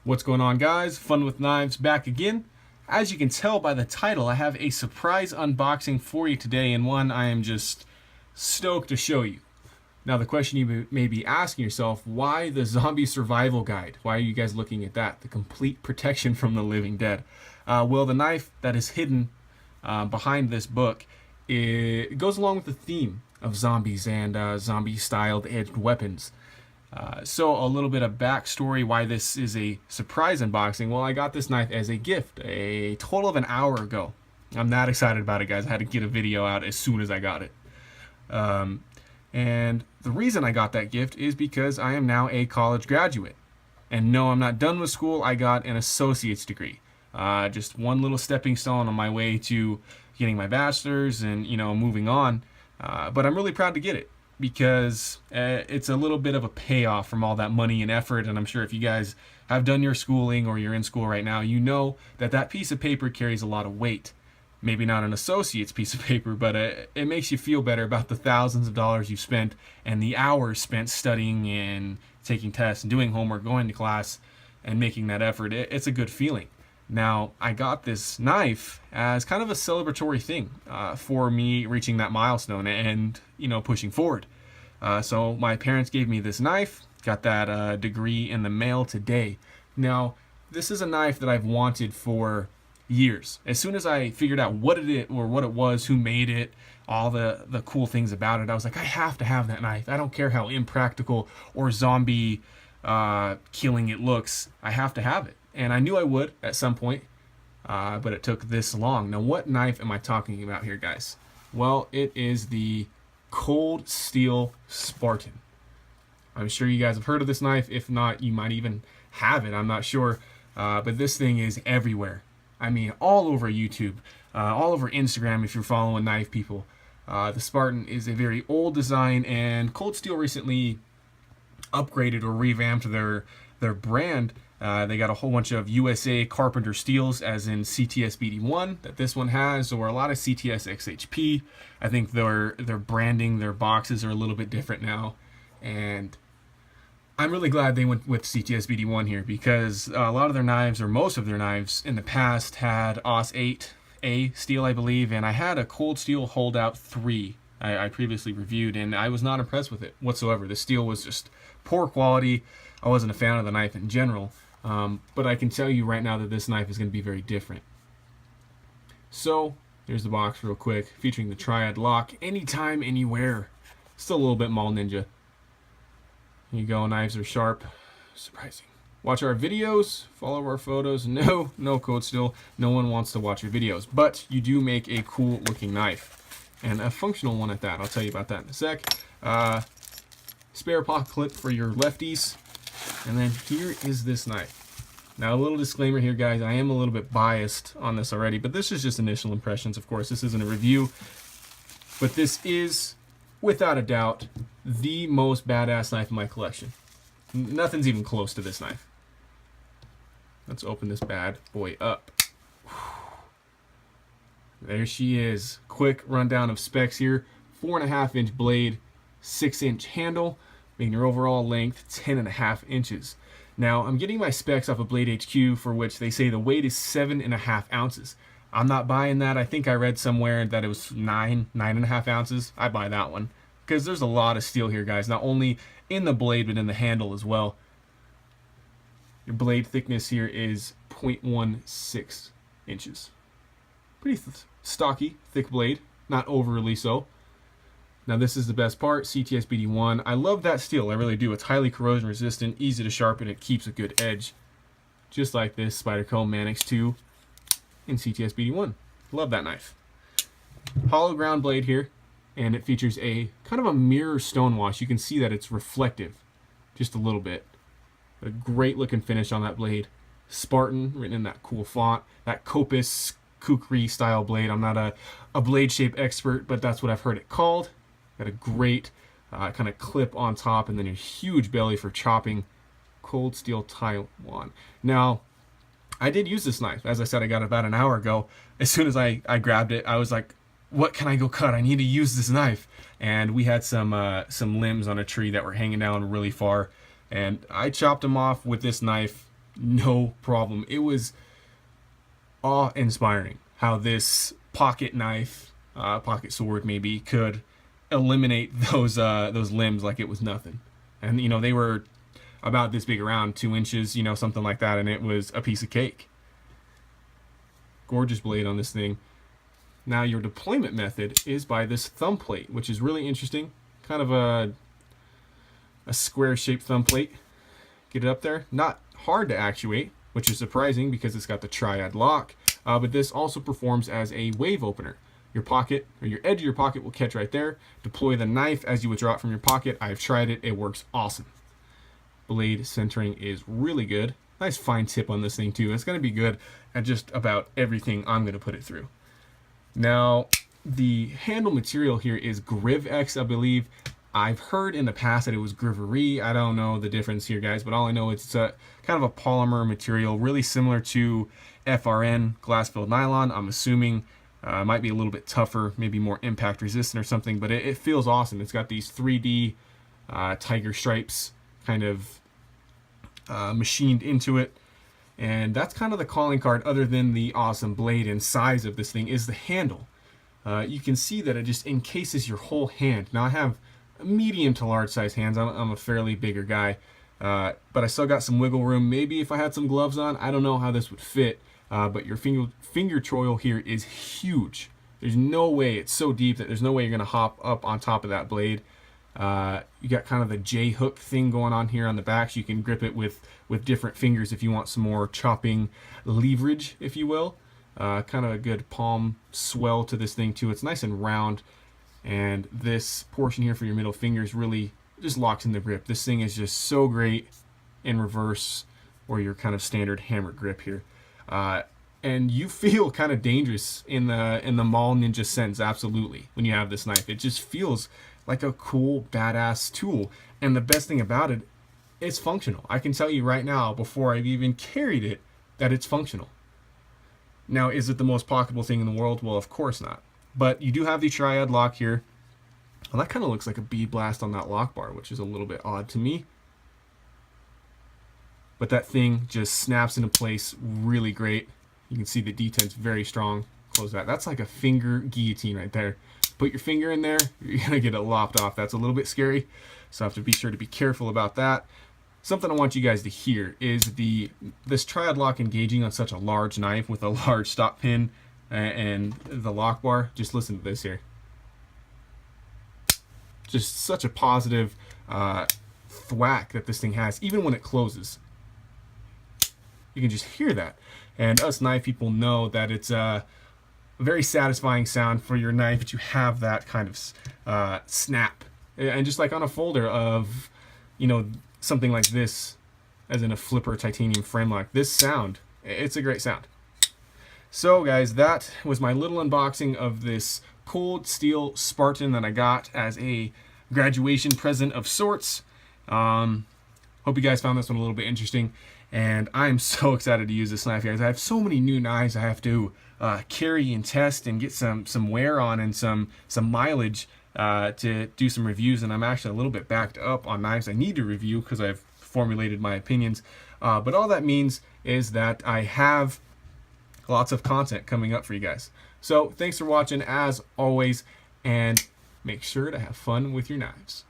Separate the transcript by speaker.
Speaker 1: What's going on, guys? Fun with Knives back again. As you can tell by the title, I have a surprise unboxing for you today, and one I am just stoked to show you. Now, the question you may be asking yourself, why the zombie survival guide? Why are you guys looking at that? The complete protection from the living dead. Well, the knife that is hidden behind this book, it goes along with the theme of zombies and zombie-styled edged weapons. So a little bit of backstory why this is a surprise unboxing. Well, I got this knife as a gift a total of an hour ago. I'm that excited about it, guys. I had to get a video out as soon as I got it. And the reason I got that gift is because I am now a college graduate. And no, I'm not done with school. I got an associate's degree. Just one little stepping stone on my way to getting my bachelor's and, moving on. But I'm really proud to get it, because it's a little bit of a payoff from all that money and effort. And I'm sure if you guys have done your schooling or you're in school right now, you know that that piece of paper carries a lot of weight. Maybe not an associate's piece of paper, but it makes you feel better about the thousands of dollars you've spent and the hours spent studying and taking tests and doing homework, going to class and making that effort. It's a good feeling. Now, I got this knife as kind of a celebratory thing for me reaching that milestone and, pushing forward. So my parents gave me this knife, got that degree in the mail today. Now, this is a knife that I've wanted for years. As soon as I figured out what it was, who made it, all the cool things about it, I was like, I have to have that knife. I don't care how impractical or zombie killing it looks. I have to have it. And I knew I would at some point, but it took this long. Now, what knife am I talking about here, guys? Well, it is the Cold Steel Spartan. I'm sure you guys have heard of this knife. If not, you might even have it. I'm not sure. But this thing is everywhere. I mean, all over YouTube, all over Instagram if you're following knife people. The Spartan is a very old design, and Cold Steel recently upgraded or revamped their brand. They got a whole bunch of USA Carpenter steels, as in CTS BD1 that this one has, or a lot of CTS XHP. I think their branding, their boxes are a little bit different now, and I'm really glad they went with CTS BD1 here, because a lot of their knives, or most of their knives in the past, had AUS 8A steel, I believe, and I had a Cold Steel Holdout 3 I previously reviewed, and I was not impressed with it whatsoever. The steel was just poor quality. I wasn't a fan of the knife in general. But I can tell you right now that this knife is going to be very different. So, here's the box real quick, featuring the Triad Lock, anytime, anywhere. Still a little bit mall ninja. Here you go, knives are sharp. Surprising. Watch our videos, follow our photos. No Cold Steel. No one wants to watch your videos. But you do make a cool looking knife. And a functional one at that. I'll tell you about that in a sec. Spare pocket clip for your lefties. And then here is this knife. Now, a little disclaimer here, guys. I am a little bit biased on this already, but this is just initial impressions, of course. This isn't a review. But this is, without a doubt, the most badass knife in my collection. Nothing's even close to this knife. Let's open this bad boy up. There she is. Quick rundown of specs here. 4.5-inch blade, 6-inch handle, making your overall length 10.5 inches. Now, I'm getting my specs off of Blade HQ, for which they say the weight is 7.5 ounces. I'm not buying that. I think I read somewhere that it was 9.5 ounces. I buy that one, because there's a lot of steel here, guys. Not only in the blade, but in the handle as well. Your blade thickness here is 0.16 inches. Pretty stocky, thick blade. Not overly so. Now, this is the best part, CTS BD1. I love that steel, I really do. It's highly corrosion resistant, easy to sharpen, it keeps a good edge. Just like this Spyderco Manix 2 in CTS BD1. Love that knife. Hollow ground blade here, and it features a kind of a mirror stonewash. You can see that it's reflective, just a little bit. A great looking finish on that blade. Spartan, written in that cool font. That Copus kukri style blade. I'm not a blade shape expert, but that's what I've heard it called. Got a great kind of clip on top, and then a huge belly for chopping. Cold Steel Taiwan. Now, I did use this knife. As I said, I got it about an hour ago. As soon as I grabbed it, I was like, what can I go cut? I need to use this knife. And we had some limbs on a tree that were hanging down really far. And I chopped them off with this knife no problem. It was awe-inspiring how this pocket knife, pocket sword maybe, could eliminate those limbs like it was nothing. And you know, they were about this big around, 2 inches, you know, something like that, and it was a piece of cake. Gorgeous blade on this thing. Now your deployment method is by this thumb plate, which is really interesting. Kind of a square-shaped thumb plate. Get it up there. Not hard to actuate, which is surprising because it's got the Triad Lock. But this also performs as a wave opener. Your pocket, or your edge of your pocket, will catch right there. Deploy the knife as you would draw it from your pocket. I've tried it. It works awesome. Blade centering is really good. Nice fine tip on this thing too. It's going to be good at just about everything I'm going to put it through. Now, the handle material here is GrivX, I believe. I've heard in the past that it was Grivery. I don't know the difference here, guys, but all I know is it's a kind of a polymer material, really similar to FRN, glass-filled nylon. I'm assuming it might be a little bit tougher, maybe more impact resistant or something, but it feels awesome. It's got these 3D tiger stripes kind of machined into it. And that's kind of the calling card, other than the awesome blade and size of this thing, is the handle. You can see that it just encases your whole hand. Now I have medium to large size hands. I'm a fairly bigger guy, but I still got some wiggle room. Maybe if I had some gloves on, I don't know how this would fit, but your finger choil here is huge. There's no way, it's so deep that there's no way you're gonna hop up on top of that blade. You got kind of the J hook thing going on here on the back, so you can grip it with different fingers if you want some more chopping leverage, if you will. Kind of a good palm swell to this thing too. It's nice and round, and this portion here for your middle fingers really just locks in the grip. This thing is just so great in reverse or your kind of standard hammer grip here. And you feel kind of dangerous in the mall ninja sense, absolutely, when you have this knife. It just feels like a cool, badass tool. And the best thing about it, it's functional. I can tell you right now, before I've even carried it, that it's functional. Now, is it the most pocketable thing in the world? Well, of course not. But you do have the Triad Lock here. Well, that kind of looks like a bead blast on that lock bar, which is a little bit odd to me. But that thing just snaps into place really great. You can see the detent's very strong. Close that. That's like a finger guillotine right there. Put your finger in there, you're gonna get it lopped off. That's a little bit scary, so I have to be sure to be careful about that. Something I want you guys to hear is this Triad Lock engaging on such a large knife with a large stop pin and the lock bar. Just listen to this here. Just such a positive thwack that this thing has, even when it closes. You can just hear that. And us knife people know that it's a very satisfying sound for your knife to have that kind of snap. And just like on a folder of, you know, something like this, as in a flipper titanium frame lock, this sound, it's a great sound. So guys, that was my little unboxing of this cold steel Spartan that I got as a graduation present of sorts. Hope you guys found this one a little bit interesting, and I'm so excited to use this knife, guys. I have so many new knives I have to carry and test and get some wear on and some mileage to do some reviews, and I'm actually a little bit backed up on knives I need to review because I've formulated my opinions. But all that means is that I have lots of content coming up for you guys. So thanks for watching as always, and make sure to have fun with your knives.